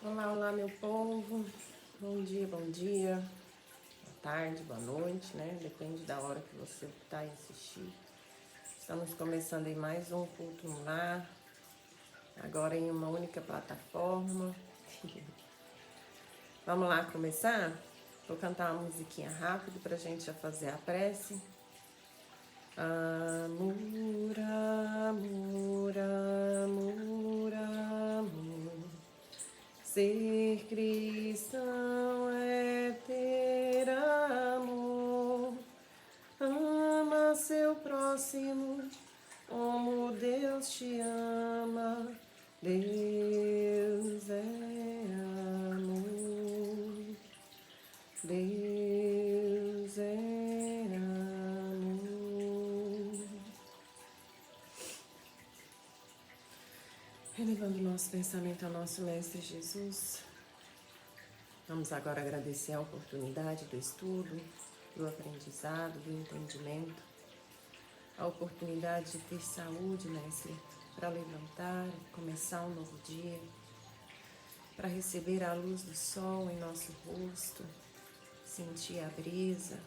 Olá, olá, meu povo. Bom dia, boa tarde, boa noite, né? Depende da hora que você está a assistir. Estamos começando em mais um culto no lar, agora em uma única plataforma. Vamos lá começar? Vou cantar uma musiquinha rápido para a gente já fazer a prece. Amor, amor, amor, amor. Ser cristão é ter amor. Ama seu próximo como Deus te ama. Deus é amor. Deus é amor. Elevando nosso pensamento ao nosso Mestre Jesus, vamos agora agradecer a oportunidade do estudo, do aprendizado, do entendimento, a oportunidade de ter saúde, Mestre, para levantar, começar um novo dia, para receber a luz do sol em nosso rosto, sentir a brisa,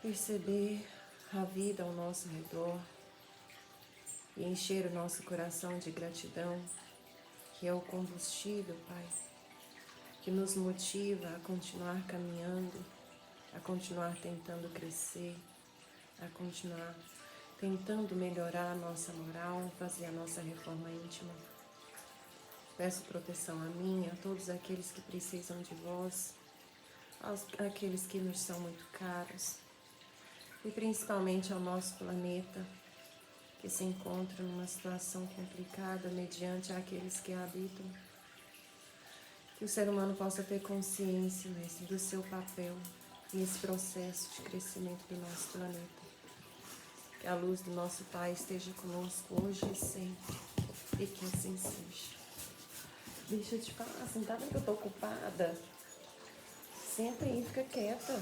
perceber a vida ao nosso redor e encher o nosso coração de gratidão, que é o combustível, Pai, que nos motiva a continuar caminhando, a continuar tentando crescer, a continuar tentando melhorar a nossa moral, fazer a nossa reforma íntima. Peço proteção a mim, a todos aqueles que precisam de vós, àqueles que nos são muito caros, e principalmente ao nosso planeta, que se encontra numa situação complicada mediante aqueles que a habitam. Que o ser humano possa ter consciência, Mestre, do seu papel nesse processo de crescimento do nosso planeta. Que a luz do nosso Pai esteja conosco hoje e sempre, e que assim seja. Deixa eu te falar, assim, tá vendo que eu tô ocupada? Senta aí, fica quieta.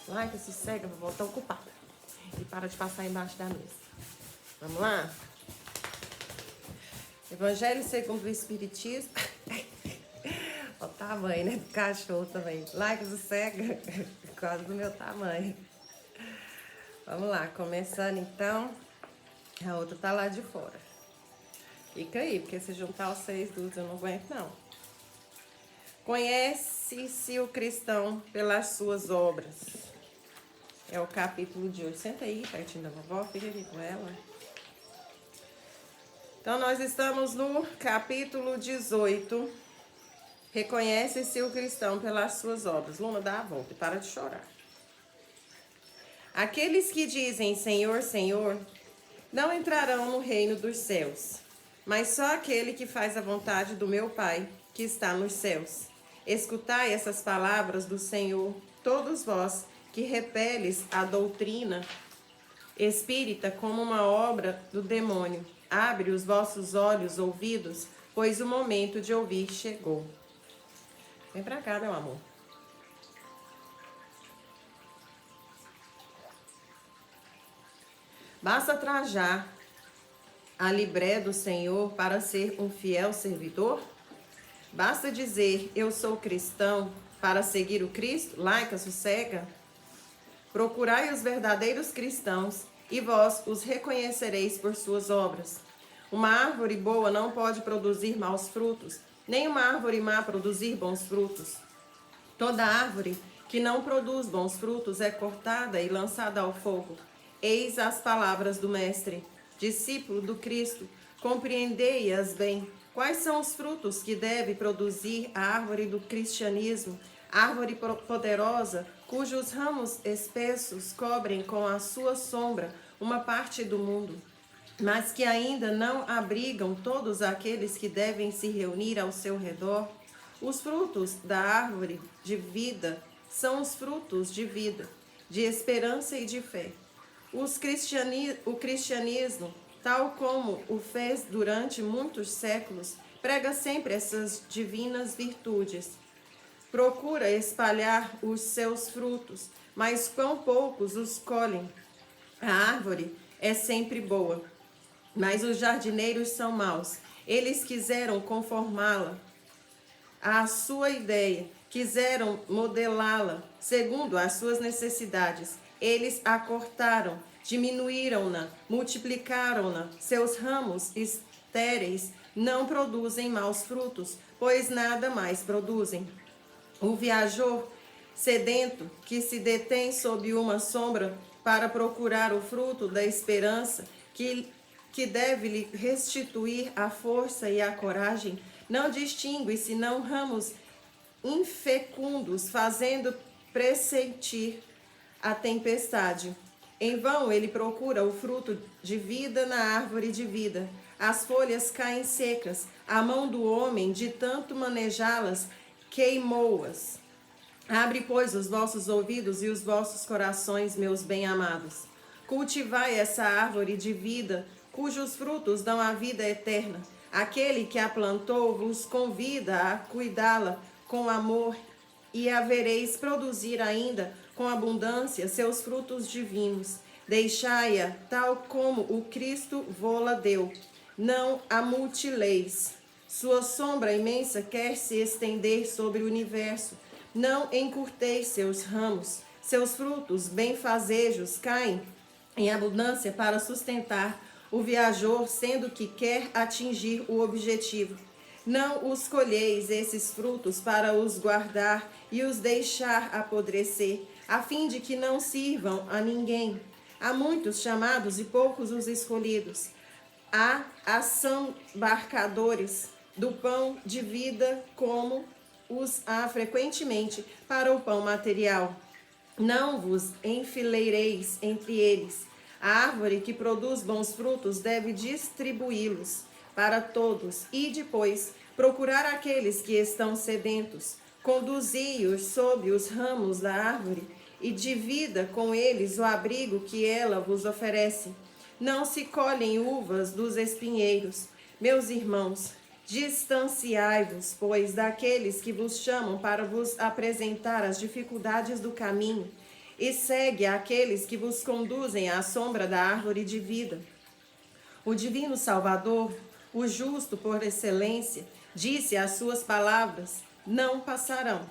Larga, sossega, vou voltar ocupada. E para de passar embaixo da mesa. Vamos lá? Evangelho segundo o Espiritismo. Olha o tamanho, né? Do cachorro também. Larga, sossega, quase do meu tamanho. Vamos lá, começando então. A outra tá lá de fora. Fica aí, porque se juntar os 6 duas eu não aguento, não. Conhece-se o cristão pelas suas obras. É o capítulo de hoje. Senta aí, pertinho da vovó, fica aqui com ela. Então, nós estamos no capítulo 18. Reconhece-se o cristão pelas suas obras. Luna, dá a volta e para de chorar. Aqueles que dizem Senhor, Senhor, não entrarão no reino dos céus, mas só aquele que faz a vontade do meu Pai, que está nos céus. Escutai essas palavras do Senhor, todos vós que repeles a doutrina espírita como uma obra do demônio. Abre os vossos olhos, ouvidos, pois o momento de ouvir chegou. Vem pra cá, meu amor. Basta trajar a libré do Senhor para ser um fiel servidor? Basta dizer, eu sou cristão, para seguir o Cristo? Laica, sossega? Procurai os verdadeiros cristãos, e vós os reconhecereis por suas obras. Uma árvore boa não pode produzir maus frutos, nem uma árvore má produzir bons frutos. Toda árvore que não produz bons frutos é cortada e lançada ao fogo. Eis as palavras do Mestre, discípulo do Cristo, compreendei-as bem. Quais são os frutos que deve produzir a árvore do cristianismo, árvore poderosa, cujos ramos espessos cobrem com a sua sombra uma parte do mundo, mas que ainda não abrigam todos aqueles que devem se reunir ao seu redor? Os frutos da árvore de vida são os frutos de vida, de esperança e de fé. O cristianismo, tal como o fez durante muitos séculos, prega sempre essas divinas virtudes. Procura espalhar os seus frutos, mas quão poucos os colhem. A árvore é sempre boa, mas os jardineiros são maus. Eles quiseram conformá-la à sua ideia, quiseram modelá-la segundo as suas necessidades. Eles a cortaram, diminuíram-na, multiplicaram-na. Seus ramos estéreis não produzem maus frutos, pois nada mais produzem. O viajor sedento que se detém sob uma sombra para procurar o fruto da esperança que deve lhe restituir a força e a coragem, não distingue senão ramos infecundos, fazendo pressentir a tempestade. Em vão ele procura o fruto de vida na árvore de vida. As folhas caem secas, a mão do homem, de tanto manejá-las, queimou-as. Abre, pois, os vossos ouvidos e os vossos corações, meus bem-amados. Cultivai essa árvore de vida, cujos frutos dão a vida eterna. Aquele que a plantou vos convida a cuidá-la com amor, e a vereis produzir ainda com abundância seus frutos divinos. Deixai-a tal como o Cristo vô-la deu. Não a mutileis. Sua sombra imensa quer se estender sobre o universo. Não encurteis seus ramos. Seus frutos benfazejos caem em abundância para sustentar o viajor, sendo que quer atingir o objetivo. Não os colheis esses frutos para os guardar e os deixar apodrecer, a fim de que não sirvam a ninguém. Há muitos chamados e poucos os escolhidos. Há assambarcadores do pão de vida, como os há frequentemente para o pão material. Não vos enfileireis entre eles. A árvore que produz bons frutos deve distribuí-los para todos, e depois procurar aqueles que estão sedentos. Conduzi-os sob os ramos da árvore e divida com eles o abrigo que ela vos oferece. Não se colhem uvas dos espinheiros. Meus irmãos, distanciai-vos, pois, daqueles que vos chamam para vos apresentar as dificuldades do caminho, e segue aqueles que vos conduzem à sombra da árvore de vida. O divino Salvador, o justo por excelência, disse as suas palavras: não passarão.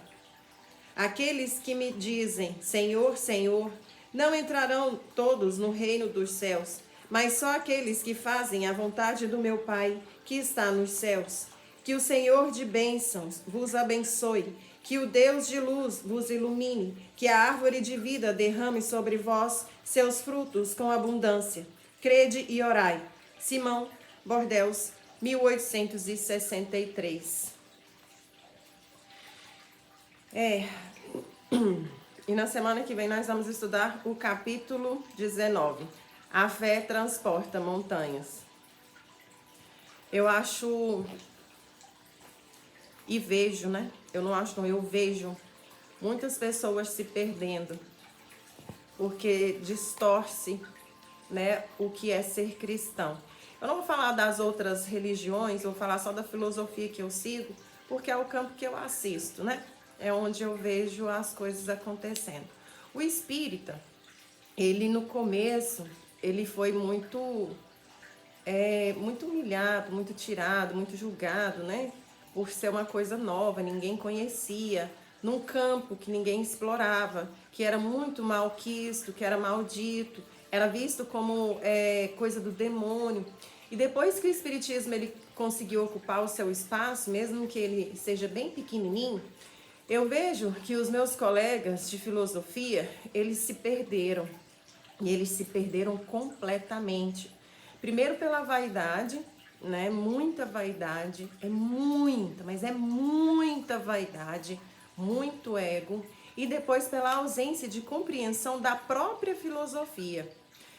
Aqueles que me dizem, Senhor, Senhor, não entrarão todos no reino dos céus, mas só aqueles que fazem a vontade do meu Pai, que está nos céus. Que o Senhor de bênçãos vos abençoe, que o Deus de luz vos ilumine, que a árvore de vida derrame sobre vós seus frutos com abundância. Crede e orai. Simão Bordeaux, 1863. E na semana que vem nós vamos estudar o capítulo 19. A fé transporta montanhas. Eu acho e vejo, né? Eu não acho, não, eu vejo muitas pessoas se perdendo porque distorce, né, o que é ser cristão. Eu não vou falar das outras religiões, vou falar só da filosofia que eu sigo, porque é o campo que eu assisto, né? É onde eu vejo as coisas acontecendo. O espírita, ele no começo, ele foi muito humilhado, muito tirado, muito julgado, né? Por ser uma coisa nova, ninguém conhecia, num campo que ninguém explorava, que era muito malquisto, que era maldito, era visto como coisa do demônio. E depois que o espiritismo ele conseguiu ocupar o seu espaço, mesmo que ele seja bem pequenininho, eu vejo que os meus colegas de filosofia, eles se perderam. E eles se perderam completamente. Primeiro pela vaidade, né? Muita vaidade, mas é muita vaidade, muito ego. E depois pela ausência de compreensão da própria filosofia.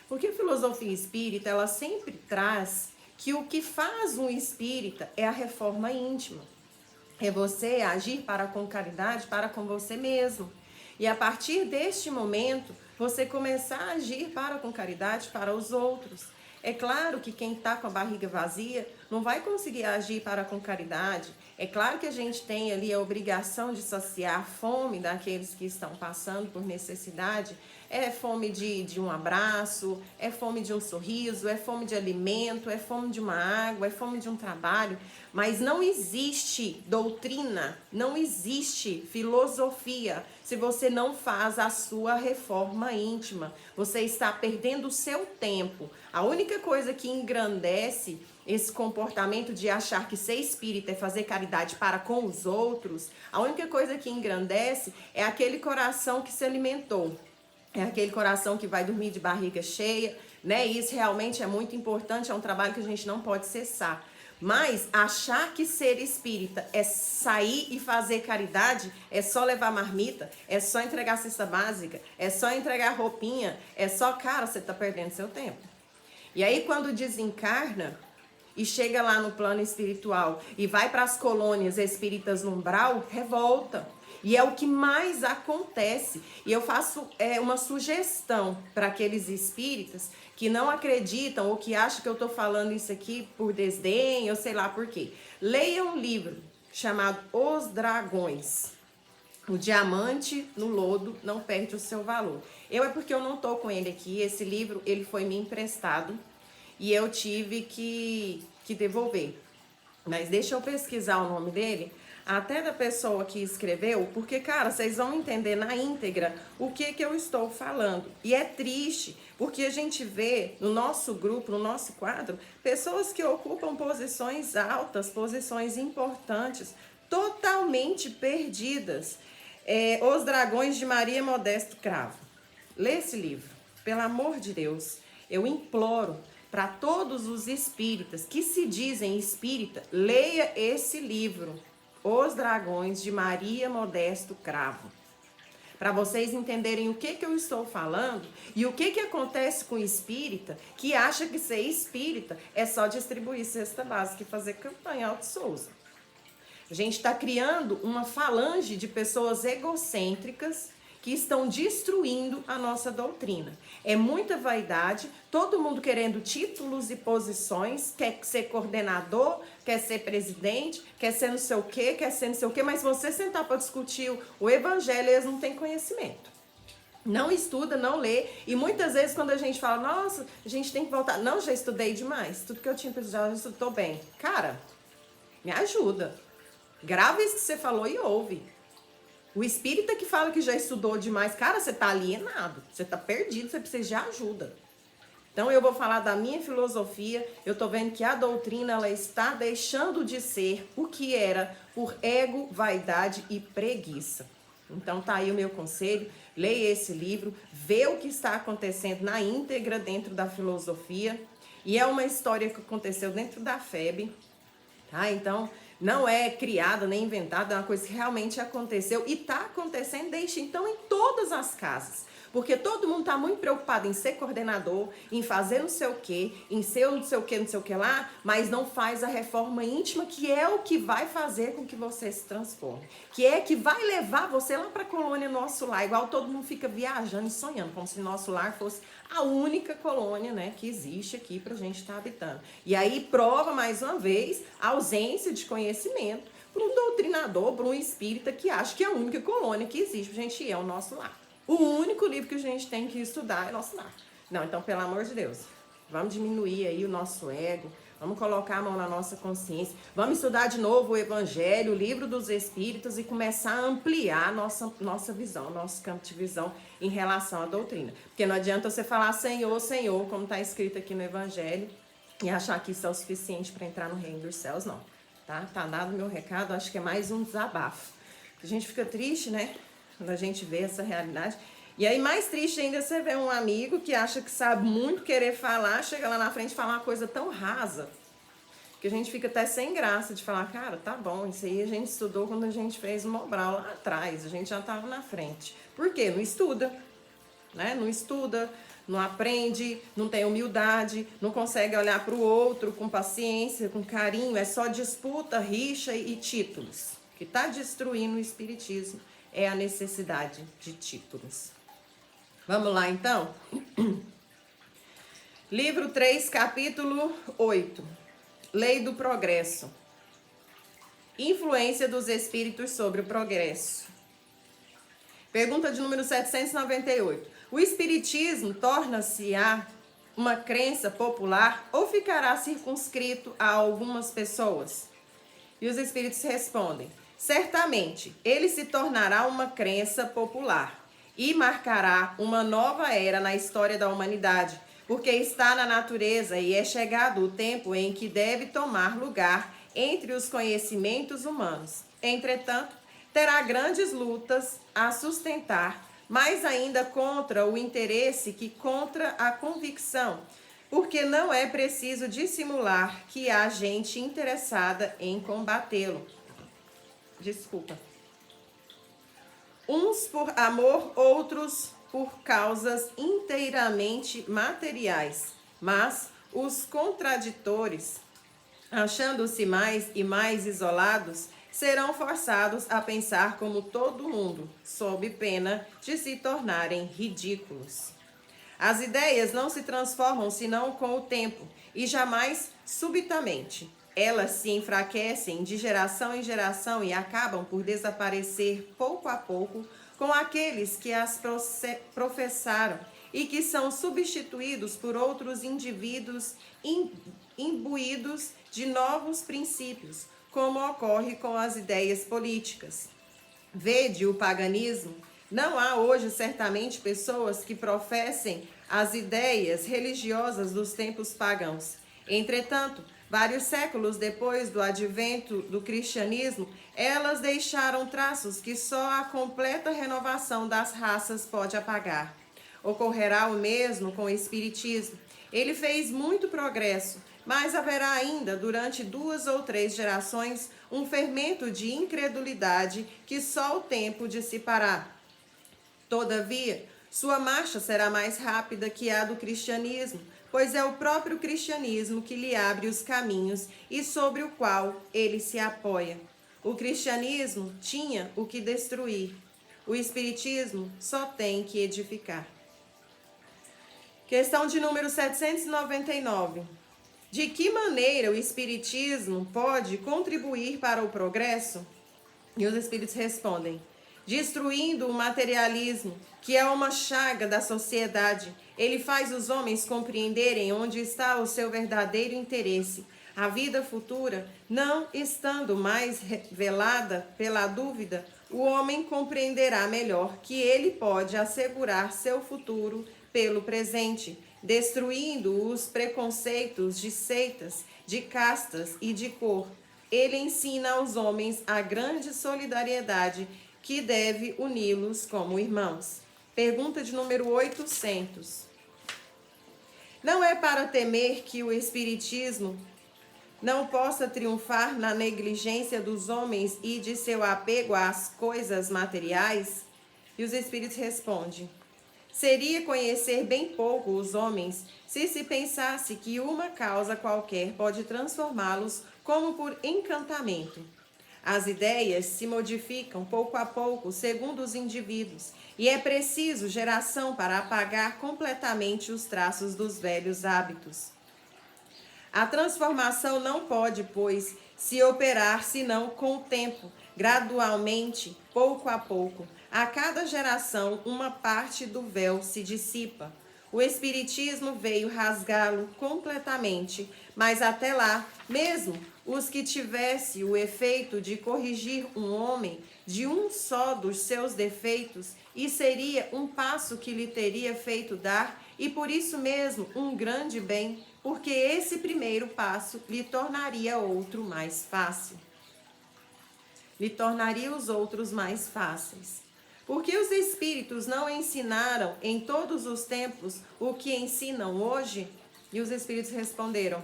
Porque a filosofia espírita, ela sempre traz que o que faz um espírita é a reforma íntima. É você agir para com caridade, para com você mesmo. E a partir deste momento, você começar a agir para com caridade para os outros. É claro que quem está com a barriga vazia não vai conseguir agir para com caridade. É claro que a gente tem ali a obrigação de saciar a fome daqueles que estão passando por necessidade. É fome de um abraço, é fome de um sorriso, é fome de alimento, é fome de uma água, é fome de um trabalho. Mas não existe doutrina, não existe filosofia se você não faz a sua reforma íntima. Você está perdendo o seu tempo. A única coisa que engrandece esse comportamento de achar que ser espírita é fazer caridade para com os outros, a única coisa que engrandece é aquele coração que se alimentou. É aquele coração que vai dormir de barriga cheia, né? E isso realmente é muito importante, é um trabalho que a gente não pode cessar. Mas achar que ser espírita é sair e fazer caridade, é só levar marmita, é só entregar cesta básica, é só entregar roupinha, é só, cara, você tá perdendo seu tempo. E aí quando desencarna e chega lá no plano espiritual e vai para as colônias espíritas no umbral, revolta. E é o que mais acontece. E eu faço uma sugestão para aqueles espíritas que não acreditam ou que acham que eu estou falando isso aqui por desdém ou sei lá por quê. Leia um livro chamado Os Dragões. O diamante no lodo não perde o seu valor. É porque eu não estou com ele aqui. Esse livro ele foi me emprestado e eu tive que devolver. Mas deixa eu pesquisar o nome dele, até da pessoa que escreveu, porque, cara, vocês vão entender na íntegra o que eu estou falando. E é triste, porque a gente vê no nosso grupo, no nosso quadro, pessoas que ocupam posições altas, posições importantes, totalmente perdidas. Os Dragões de Maria Modesto Cravo. Lê esse livro, pelo amor de Deus. Eu imploro para todos os espíritas que se dizem espírita, leia esse livro, Os Dragões de Maria Modesto Cravo. Para vocês entenderem o que eu estou falando e o que acontece com o espírita que acha que ser espírita é só distribuir cesta básica e fazer campanha Alto Souza. A gente está criando uma falange de pessoas egocêntricas que estão destruindo a nossa doutrina. É muita vaidade, todo mundo querendo títulos e posições, quer ser coordenador, quer ser presidente, quer ser não sei o quê, quer ser não sei o quê, mas você sentar para discutir o evangelho, eles não têm conhecimento. Não estuda, não lê, e muitas vezes quando a gente fala, nossa, a gente tem que voltar, não, já estudei demais, tudo que eu tinha precisado, já estudou bem. Cara, me ajuda. Grava isso que você falou e ouve. O espírita que fala que já estudou demais, cara, você tá alienado, você tá perdido, você precisa de ajuda. Então eu vou falar da minha filosofia, eu tô vendo que a doutrina ela está deixando de ser o que era por ego, vaidade e preguiça. Então tá aí o meu conselho, leia esse livro, vê o que está acontecendo na íntegra dentro da filosofia, e é uma história que aconteceu dentro da FEB, tá? Então não é criada nem inventada, é uma coisa que realmente aconteceu e está acontecendo desde então em todas as casas. Porque todo mundo está muito preocupado em ser coordenador, em fazer não sei o quê, em ser não sei o quê, não sei o que lá, mas não faz a reforma íntima, que é o que vai fazer com que você se transforme. Que é que vai levar você lá para a colônia Nosso Lar, igual todo mundo fica viajando e sonhando, como se Nosso Lar fosse a única colônia, né, que existe aqui para a gente estar habitando. E aí prova, mais uma vez, a ausência de conhecimento para um doutrinador, para um espírita que acha que é a única colônia que existe para a gente ir é o Nosso Lar. O único livro que a gente tem que estudar é Nosso Lar. Não, então, pelo amor de Deus, vamos diminuir aí o nosso ego, vamos colocar a mão na nossa consciência, vamos estudar de novo o Evangelho, o Livro dos Espíritos e começar a ampliar a nossa visão, nosso campo de visão em relação à doutrina. Porque não adianta você falar Senhor, Senhor, como está escrito aqui no Evangelho, e achar que isso é o suficiente para entrar no reino dos céus, não. Tá dado o meu recado, acho que é mais um desabafo. A gente fica triste, né? Quando a gente vê essa realidade. E aí, mais triste ainda, você vê um amigo que acha que sabe muito querer falar, chega lá na frente e fala uma coisa tão rasa, que a gente fica até sem graça de falar, cara, tá bom, isso aí a gente estudou quando a gente fez o Mobral lá atrás, a gente já estava na frente. Por quê? Não estuda, né? Não estuda, não aprende, não tem humildade, não consegue olhar para o outro com paciência, com carinho, é só disputa, rixa e títulos. O que está destruindo o espiritismo é a necessidade de títulos. Vamos lá, então? Livro 3, capítulo 8. Lei do progresso. Influência dos espíritos sobre o progresso. Pergunta de número 798. O espiritismo torna-se-á uma crença popular ou ficará circunscrito a algumas pessoas? E os espíritos respondem: certamente, ele se tornará uma crença popular e marcará uma nova era na história da humanidade, porque está na natureza e é chegado o tempo em que deve tomar lugar entre os conhecimentos humanos. Entretanto, terá grandes lutas a sustentar, mais ainda contra o interesse que contra a convicção, porque não é preciso dissimular que há gente interessada em combatê-lo. Desculpa. Uns por amor, outros por causas inteiramente materiais. Mas os contraditores, achando-se mais e mais isolados, serão forçados a pensar como todo mundo, sob pena de se tornarem ridículos. As ideias não se transformam senão com o tempo, e jamais subitamente. Elas se enfraquecem de geração em geração e acabam por desaparecer pouco a pouco com aqueles que as professaram e que são substituídos por outros indivíduos imbuídos de novos princípios, como ocorre com as ideias políticas. Vede o paganismo. Não há hoje certamente pessoas que professem as ideias religiosas dos tempos pagãos. Entretanto, vários séculos depois do advento do cristianismo, elas deixaram traços que só a completa renovação das raças pode apagar. Ocorrerá o mesmo com o espiritismo. Ele fez muito progresso, mas haverá ainda, durante 2 ou 3 gerações, um fermento de incredulidade que só o tempo dissipará. Todavia, sua marcha será mais rápida que a do cristianismo, pois é o próprio cristianismo que lhe abre os caminhos e sobre o qual ele se apoia. O cristianismo tinha o que destruir. O espiritismo só tem que edificar. Questão de número 799. De que maneira o espiritismo pode contribuir para o progresso? E os espíritos respondem: destruindo o materialismo, que é uma chaga da sociedade. Ele faz os homens compreenderem onde está o seu verdadeiro interesse. A vida futura, não estando mais revelada pela dúvida, o homem compreenderá melhor que ele pode assegurar seu futuro pelo presente, destruindo os preconceitos de seitas, de castas e de cor. Ele ensina aos homens a grande solidariedade que deve uni-los como irmãos. Pergunta de número 800. Não é para temer que o espiritismo não possa triunfar na negligência dos homens e de seu apego às coisas materiais? E os espíritos respondem: seria conhecer bem pouco os homens se pensasse que uma causa qualquer pode transformá-los como por encantamento. As ideias se modificam pouco a pouco segundo os indivíduos, e é preciso geração para apagar completamente os traços dos velhos hábitos. A transformação não pode, pois, se operar senão com o tempo, gradualmente, pouco a pouco. A cada geração, uma parte do véu se dissipa. O espiritismo veio rasgá-lo completamente, mas até lá, mesmo os que tivesse o efeito de corrigir um homem de um só dos seus defeitos, e seria um passo que lhe teria feito dar, e por isso mesmo um grande bem, porque esse primeiro passo lhe tornaria outro mais fácil. Lhe tornaria os outros mais fáceis. Porque os espíritos não ensinaram em todos os tempos o que ensinam hoje? E os espíritos responderam: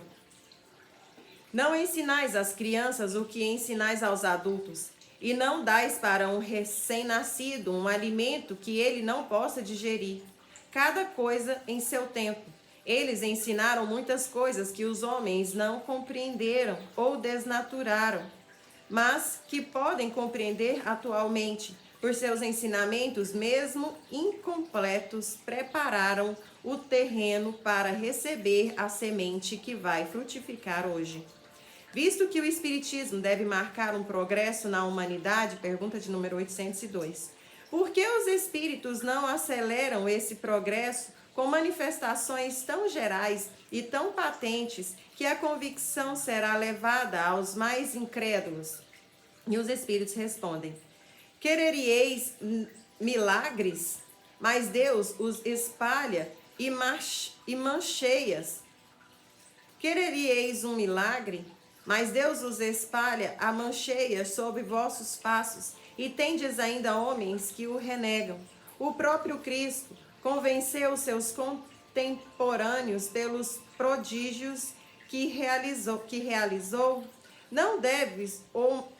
não ensinais às crianças o que ensinais aos adultos, e não dais para um recém-nascido um alimento que ele não possa digerir. Cada coisa em seu tempo. Eles ensinaram muitas coisas que os homens não compreenderam ou desnaturaram, mas que podem compreender atualmente. Por seus ensinamentos, mesmo incompletos, prepararam o terreno para receber a semente que vai frutificar hoje. Visto que o Espiritismo deve marcar um progresso na humanidade, pergunta de número 802, por que os espíritos não aceleram esse progresso com manifestações tão gerais e tão patentes que a convicção será levada aos mais incrédulos? E os espíritos respondem: quereríeis milagres, mas Deus os espalha e mancheias. Quereríeis um milagre, mas Deus os espalha a mancheias sob vossos passos, e tendes ainda homens que o renegam. O próprio Cristo convenceu seus contemporâneos pelos prodígios que realizou. Não deves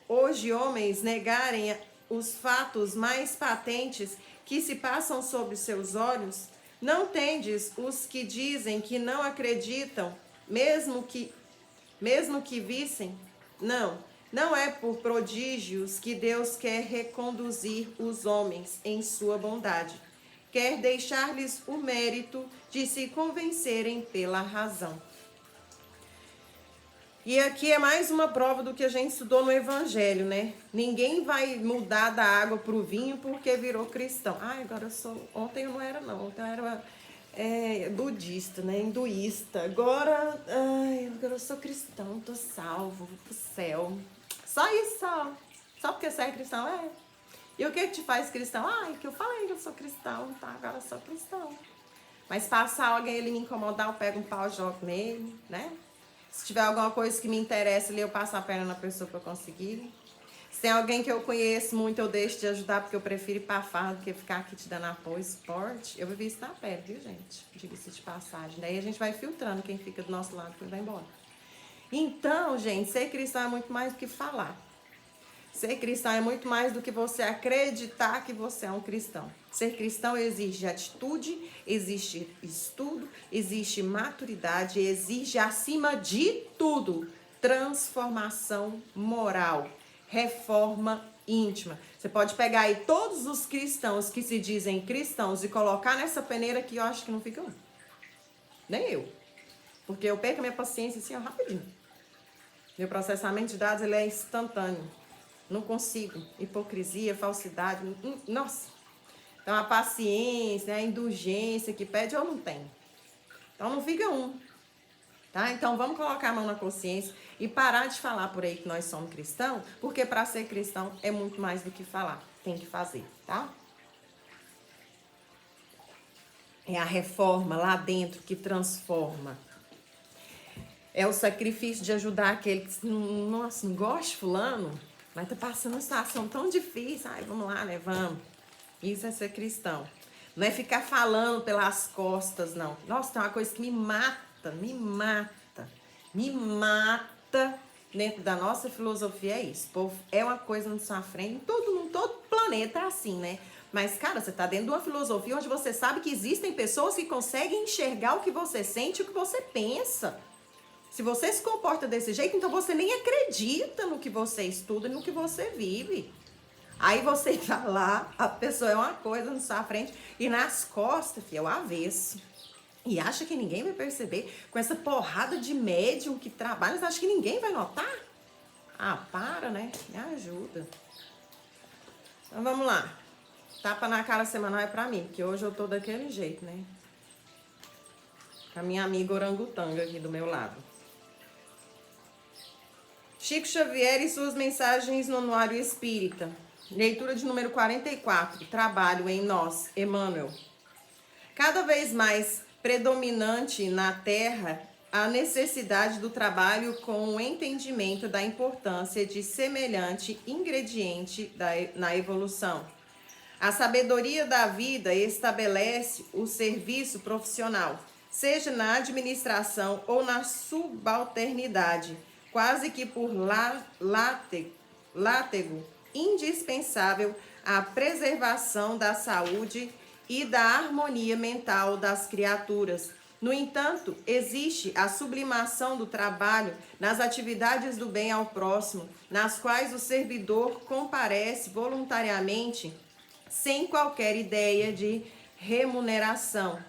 hoje homens negarem os fatos mais patentes que se passam sob seus olhos? Não tendes os que dizem que não acreditam, mesmo que vissem? Não é por prodígios que Deus quer reconduzir os homens em sua bondade. Quer deixar-lhes o mérito de se convencerem pela razão. E aqui é mais uma prova do que a gente estudou no Evangelho, né? Ninguém vai mudar da água para o vinho porque virou cristão. Agora eu sou... Ontem eu não era, não. Ontem eu era budista, né? Hinduísta. Agora eu sou cristão, tô salvo, vou pro céu. Só isso, só porque você é cristão, E o que te faz cristão? Que eu falei que eu sou cristão, tá? Agora eu sou cristão. Mas passar alguém, ele me incomodar, eu pego um pau e jogo nele, né? Se tiver alguma coisa que me interessa ali, eu passo a perna na pessoa para conseguir. Se tem alguém que eu conheço muito, eu deixo de ajudar, porque eu prefiro ir pra farra do que ficar aqui te dando apoio, suporte. Eu vivi isso na pele, viu, gente? Diga-se de passagem. Daí a gente vai filtrando quem fica do nosso lado e quem vai embora. Então, gente, ser cristão é muito mais do que falar. Ser cristão é muito mais do que você acreditar que você é um cristão. Ser cristão exige atitude, exige estudo, exige maturidade, exige, acima de tudo, transformação moral, reforma íntima. Você pode pegar aí todos os cristãos que se dizem cristãos e colocar nessa peneira que eu acho que não fica um. Nem eu. Porque eu perco a minha paciência assim, rapidinho. Meu processamento de dados, ele é instantâneo. Não consigo. Hipocrisia, falsidade. Nossa. Então, a paciência, a indulgência que pede, eu não tenho. Então, não fica um. Tá? Então, vamos colocar a mão na consciência e parar de falar por aí que nós somos cristãos, porque para ser cristão é muito mais do que falar. Tem que fazer, tá? É a reforma lá dentro que transforma. É o sacrifício de ajudar aquele que, nossa, não gosta de fulano, mas tá passando uma situação tão difícil. Vamos lá, né? Vamos. Isso é ser cristão. Não é ficar falando pelas costas, não. Nossa, tem uma coisa que me mata dentro da nossa filosofia, é isso. O povo é uma coisa na sua frente, todo planeta é assim, né? Mas, cara, você tá dentro de uma filosofia onde você sabe que existem pessoas que conseguem enxergar o que você sente e o que você pensa. Se você se comporta desse jeito, então você nem acredita no que você estuda e no que você vive. Aí você tá lá, a pessoa é uma coisa na sua frente e nas costas, filho, é o avesso. E acha que ninguém vai perceber com essa porrada de médium que trabalha, você acha que ninguém vai notar? Para, né? Me ajuda. Então vamos lá. Tapa na cara semanal é pra mim, porque hoje eu tô daquele jeito, né? Com a minha amiga orangutanga aqui do meu lado. Chico Xavier e suas mensagens no Anuário Espírita. Leitura de número 44. Trabalho em nós, Emmanuel. Cada vez mais predominante na Terra a necessidade do trabalho com o entendimento da importância de semelhante ingrediente na evolução. A sabedoria da vida estabelece o serviço profissional, seja na administração ou na subalternidade, quase que por látego, indispensável à preservação da saúde e da harmonia mental das criaturas. No entanto, existe a sublimação do trabalho nas atividades do bem ao próximo, nas quais o servidor comparece voluntariamente, sem qualquer ideia de remuneração.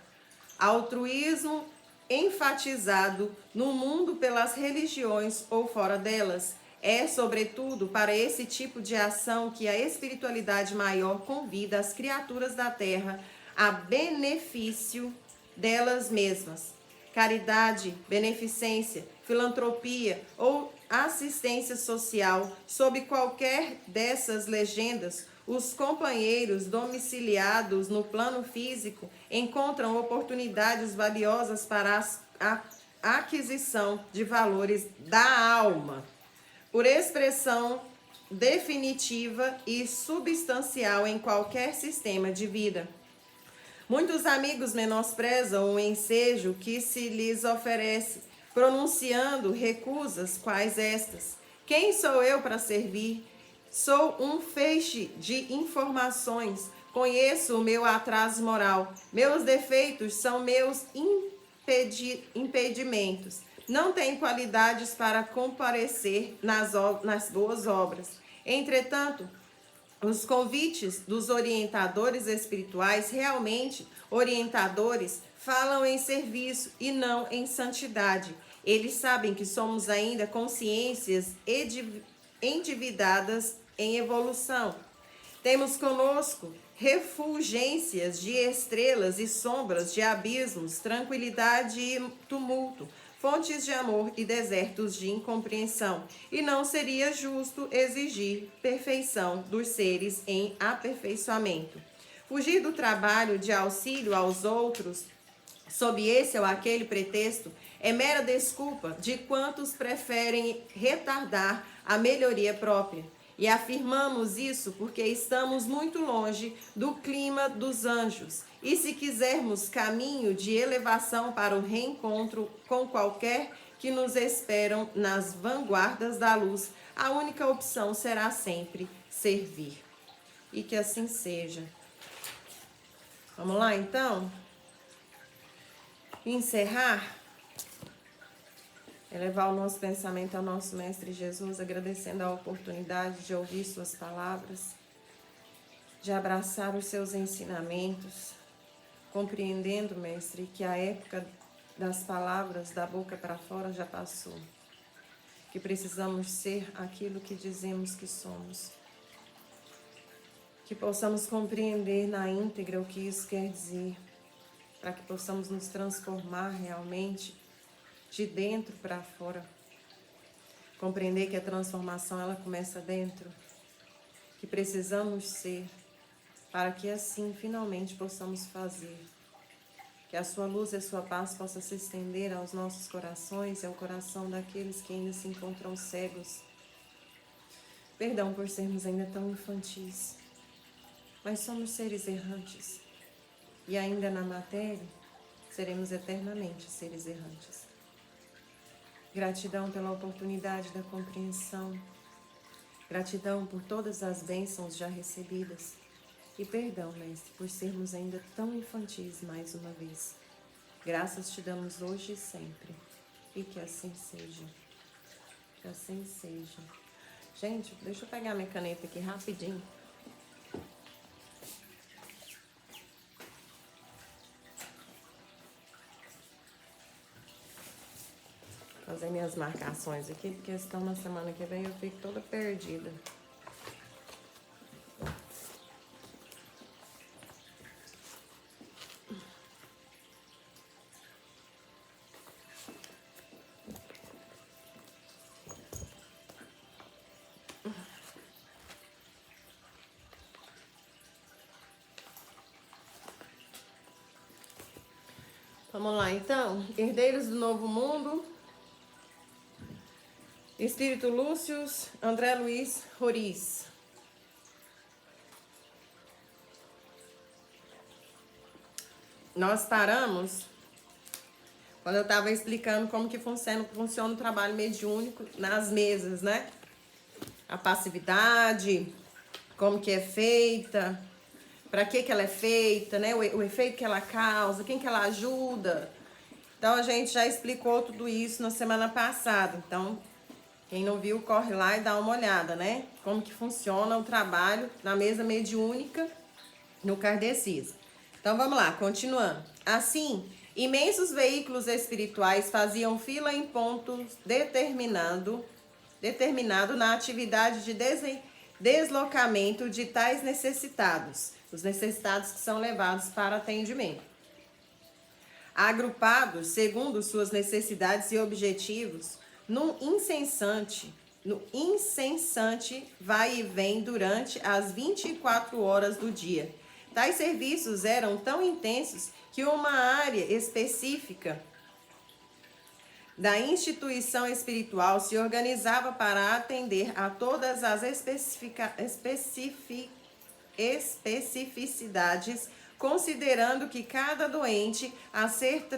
Altruísmo enfatizado no mundo pelas religiões ou fora delas. É, sobretudo, para esse tipo de ação que a espiritualidade maior convida as criaturas da terra a benefício delas mesmas. Caridade, beneficência, filantropia ou assistência social, sob qualquer dessas legendas, os companheiros domiciliados no plano físico encontram oportunidades valiosas para a aquisição de valores da alma, por expressão definitiva e substancial em qualquer sistema de vida. Muitos amigos menosprezam o ensejo que se lhes oferece, pronunciando recusas quais estas: quem sou eu para servir? Sou um feixe de informações, conheço o meu atraso moral, meus defeitos são meus impedimentos. Não tenho qualidades para comparecer nas boas obras. Entretanto, os convites dos orientadores espirituais, realmente orientadores, falam em serviço e não em santidade. Eles sabem que somos ainda consciências endividadas em evolução. Temos conosco refulgências de estrelas e sombras de abismos, tranquilidade e tumulto, fontes de amor e desertos de incompreensão. E não seria justo exigir perfeição dos seres em aperfeiçoamento. Fugir do trabalho de auxílio aos outros, sob esse ou aquele pretexto, é mera desculpa de quantos preferem retardar a melhoria própria. E afirmamos isso porque estamos muito longe do clima dos anjos. E se quisermos caminho de elevação para o reencontro com qualquer que nos esperam nas vanguardas da luz, a única opção será sempre servir. E que assim seja. Vamos lá, então? Encerrar. Elevar o nosso pensamento ao nosso Mestre Jesus, agradecendo a oportunidade de ouvir suas palavras, de abraçar os seus ensinamentos, compreendendo, Mestre, que a época das palavras da boca para fora já passou, que precisamos ser aquilo que dizemos que somos, que possamos compreender na íntegra o que isso quer dizer, para que possamos nos transformar realmente de dentro para fora. Compreender que a transformação ela começa dentro, que precisamos ser, para que assim finalmente possamos fazer. Que a sua luz e a sua paz possa se estender aos nossos corações e ao coração daqueles que ainda se encontram cegos. Perdão por sermos ainda tão infantis, mas somos seres errantes. E ainda na matéria, seremos eternamente seres errantes. Gratidão pela oportunidade da compreensão. Gratidão por todas as bênçãos já recebidas. E perdão, Mestre, por sermos ainda tão infantis mais uma vez. Graças te damos hoje e sempre. E que assim seja. Que assim seja. Gente, deixa eu pegar minha caneta aqui rapidinho. Fazer minhas marcações aqui, porque senão na semana que vem eu fico toda perdida. Vamos lá, então. Herdeiros do Novo Mundo. Espírito Lúcius, André Luiz Roriz. Nós paramos quando eu estava explicando como que funciona o trabalho mediúnico nas mesas, né? A passividade, como que é feita, para que ela é feita, né? O efeito que ela causa, quem que ela ajuda. Então, a gente já explicou tudo isso na semana passada. Então, quem não viu, corre lá e dá uma olhada, né? Como que funciona o trabalho na mesa mediúnica no kardecismo. Então, vamos lá, continuando. Assim, Imensos veículos espirituais faziam fila em ponto determinado na atividade de deslocamento de tais necessitados, os necessitados que são levados para atendimento. Agrupados segundo suas necessidades e objetivos, no incessante vai e vem durante as 24 horas do dia. Tais serviços eram tão intensos que uma área específica da instituição espiritual se organizava para atender a todas as especificidades, considerando que cada doente a ser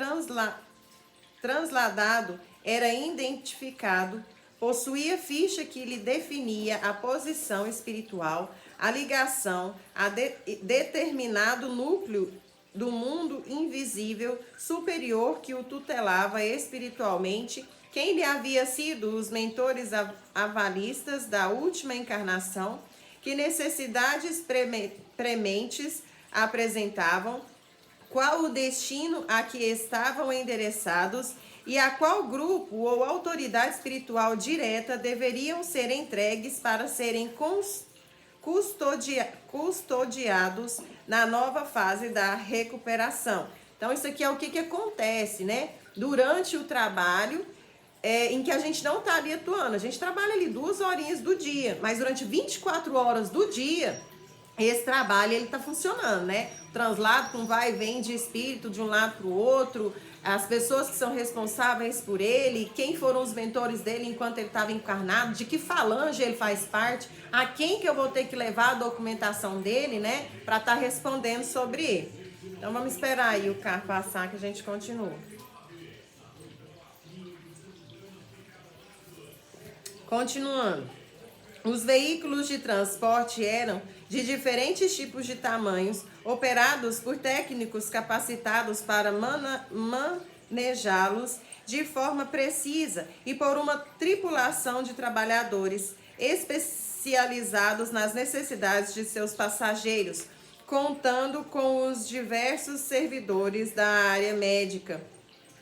transladado era identificado, possuía ficha que lhe definia a posição espiritual, a ligação a determinado núcleo do mundo invisível superior que o tutelava espiritualmente, quem lhe havia sido os mentores avalistas da última encarnação, que necessidades prementes apresentavam, qual o destino a que estavam endereçados e a qual grupo ou autoridade espiritual direta deveriam ser entregues para serem custodiados na nova fase da recuperação. Então, isso aqui é o que acontece, né? Durante o trabalho, em que a gente não está ali atuando. A gente trabalha ali 2 horinhas do dia, mas durante 24 horas do dia, esse trabalho ele está funcionando, né? O translado com vai e vem de espírito de um lado para o outro, as pessoas que são responsáveis por ele, quem foram os mentores dele enquanto ele estava encarnado, de que falange ele faz parte, a quem que eu vou ter que levar a documentação dele, né? Para estar respondendo sobre ele. Então vamos esperar aí o carro passar que a gente continua. Continuando. Os veículos de transporte eram de diferentes tipos de tamanhos, operados por técnicos capacitados para manejá-los de forma precisa e por uma tripulação de trabalhadores especializados nas necessidades de seus passageiros, contando com os diversos servidores da área médica,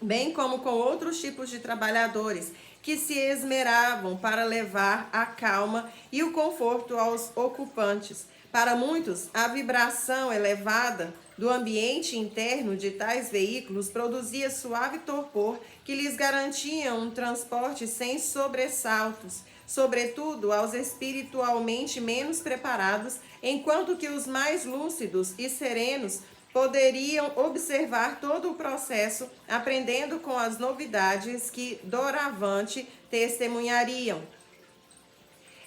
bem como com outros tipos de trabalhadores que se esmeravam para levar a calma e o conforto aos ocupantes. Para muitos, a vibração elevada do ambiente interno de tais veículos produzia suave torpor que lhes garantia um transporte sem sobressaltos, sobretudo aos espiritualmente menos preparados, enquanto que os mais lúcidos e serenos poderiam observar todo o processo, aprendendo com as novidades que doravante testemunhariam.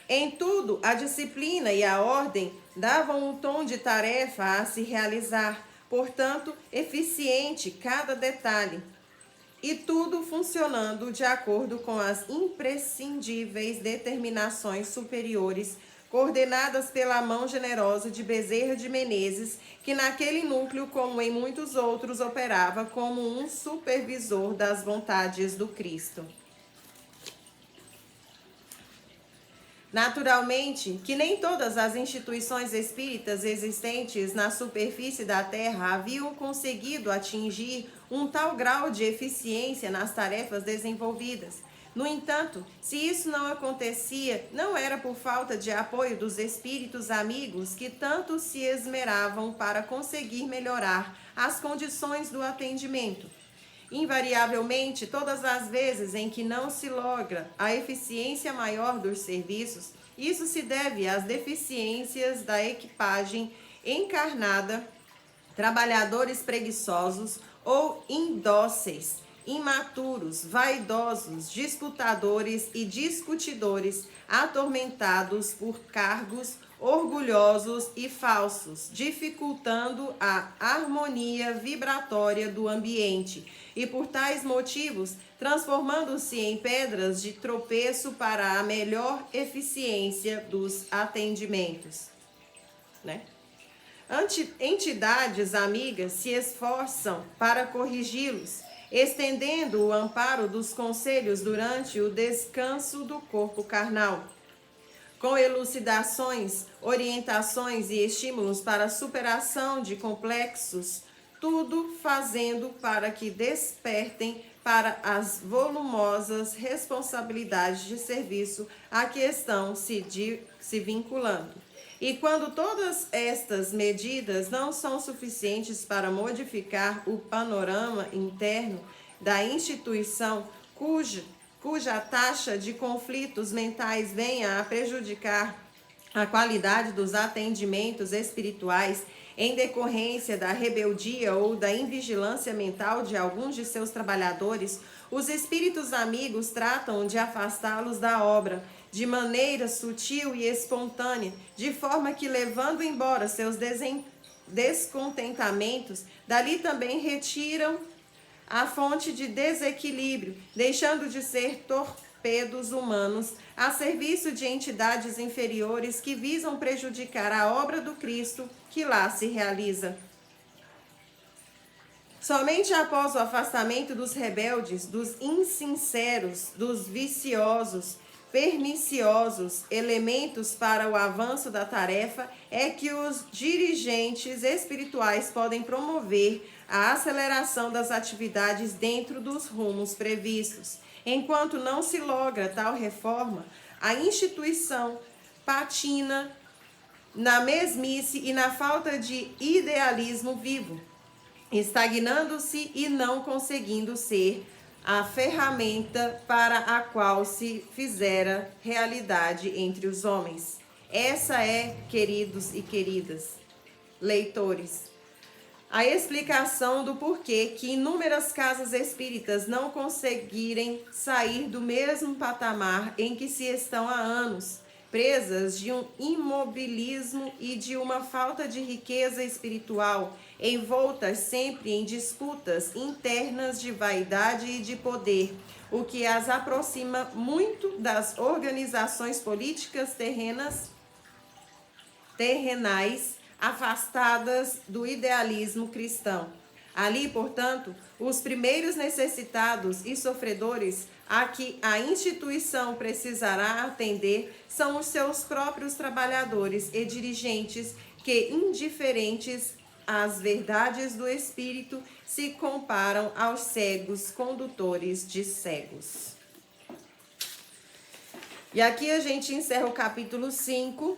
Em tudo, a disciplina e a ordem davam um tom de tarefa a se realizar, portanto, eficiente cada detalhe, e tudo funcionando de acordo com as imprescindíveis determinações superiores, coordenadas pela mão generosa de Bezerra de Menezes, que naquele núcleo, como em muitos outros, operava como um supervisor das vontades do Cristo. Naturalmente, que nem todas as instituições espíritas existentes na superfície da Terra haviam conseguido atingir um tal grau de eficiência nas tarefas desenvolvidas. No entanto, se isso não acontecia, não era por falta de apoio dos espíritos amigos que tanto se esmeravam para conseguir melhorar as condições do atendimento. Invariavelmente, todas as vezes em que não se logra a eficiência maior dos serviços, isso se deve às deficiências da equipagem encarnada, trabalhadores preguiçosos ou indóceis, imaturos, vaidosos, disputadores e discutidores, atormentados por cargos orgulhosos e falsos, dificultando a harmonia vibratória do ambiente e, por tais motivos, transformando-se em pedras de tropeço para a melhor eficiência dos atendimentos, né? Entidades amigas se esforçam para corrigi-los, estendendo o amparo dos conselhos durante o descanso do corpo carnal, com elucidações, orientações e estímulos para a superação de complexos tudo fazendo para que despertem para as volumosas responsabilidades de serviço a que estão se vinculando. E quando todas estas medidas não são suficientes para modificar o panorama interno da instituição, cuja taxa de conflitos mentais venha a prejudicar a qualidade dos atendimentos espirituais em decorrência da rebeldia ou da invigilância mental de alguns de seus trabalhadores, os espíritos amigos tratam de afastá-los da obra de maneira sutil e espontânea, de forma que, levando embora seus descontentamentos, dali também retiram a fonte de desequilíbrio, deixando de ser torpedos humanos a serviço de entidades inferiores que visam prejudicar a obra do Cristo que lá se realiza. Somente após o afastamento dos rebeldes, dos insinceros, dos viciosos, perniciosos elementos para o avanço da tarefa, é que os dirigentes espirituais podem promover a aceleração das atividades dentro dos rumos previstos. Enquanto não se logra tal reforma, a instituição patina na mesmice e na falta de idealismo vivo, estagnando-se e não conseguindo ser a ferramenta para a qual se fizera realidade entre os homens. Essa é, queridos e queridas leitores, a explicação do porquê que inúmeras casas espíritas não conseguirem sair do mesmo patamar em que se estão há anos, presas de um imobilismo e de uma falta de riqueza espiritual, envoltas sempre em disputas internas de vaidade e de poder, o que as aproxima muito das organizações políticas terrenais, afastadas do idealismo cristão. Ali, portanto, os primeiros necessitados e sofredores a que a instituição precisará atender são os seus próprios trabalhadores e dirigentes que, indiferentes às verdades do Espírito, se comparam aos cegos condutores de cegos. E aqui a gente encerra o capítulo 5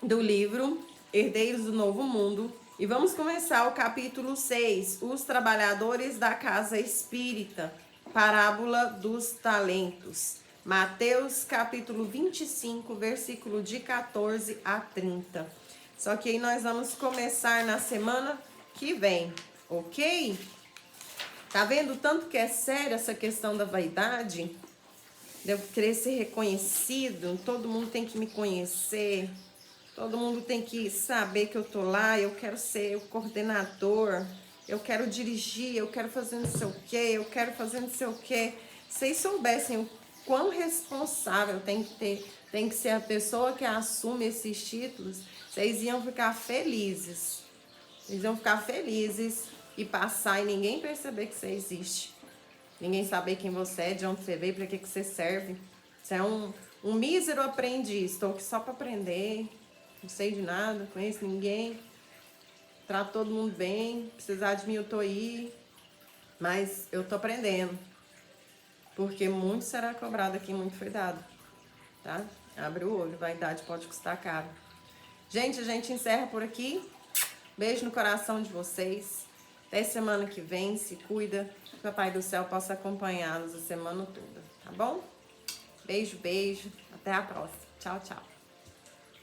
do livro Herdeiros do Novo Mundo. E vamos começar o capítulo 6, os trabalhadores da casa espírita, parábola dos talentos. Mateus capítulo 25, versículo de 14 a 30. Só que aí nós vamos começar na semana que vem, ok? Tá vendo tanto que é sério essa questão da vaidade? De eu querer ser reconhecido, todo mundo tem que me conhecer. Todo mundo tem que saber que eu tô lá, eu quero ser o coordenador, eu quero dirigir, eu quero fazer não sei o quê, eu quero fazer não sei o quê. Se vocês soubessem o quão responsável tem que ser a pessoa que assume esses títulos, vocês iam ficar felizes. Vocês iam ficar felizes e passar e ninguém perceber que você existe. Ninguém saber quem você é, de onde você veio, para que você serve. Você é um mísero aprendiz, estou aqui só para aprender. Não sei de nada, não conheço ninguém, trato todo mundo bem, precisar de mim eu tô aí, mas eu tô aprendendo, porque muito será cobrado aqui, muito foi dado, tá? Abre o olho, vaidade pode custar caro. Gente, a gente encerra por aqui, beijo no coração de vocês, até semana que vem, se cuida, que o Papai do Céu possa acompanhá-los a semana toda, tá bom? Beijo, beijo, até a próxima, tchau, tchau.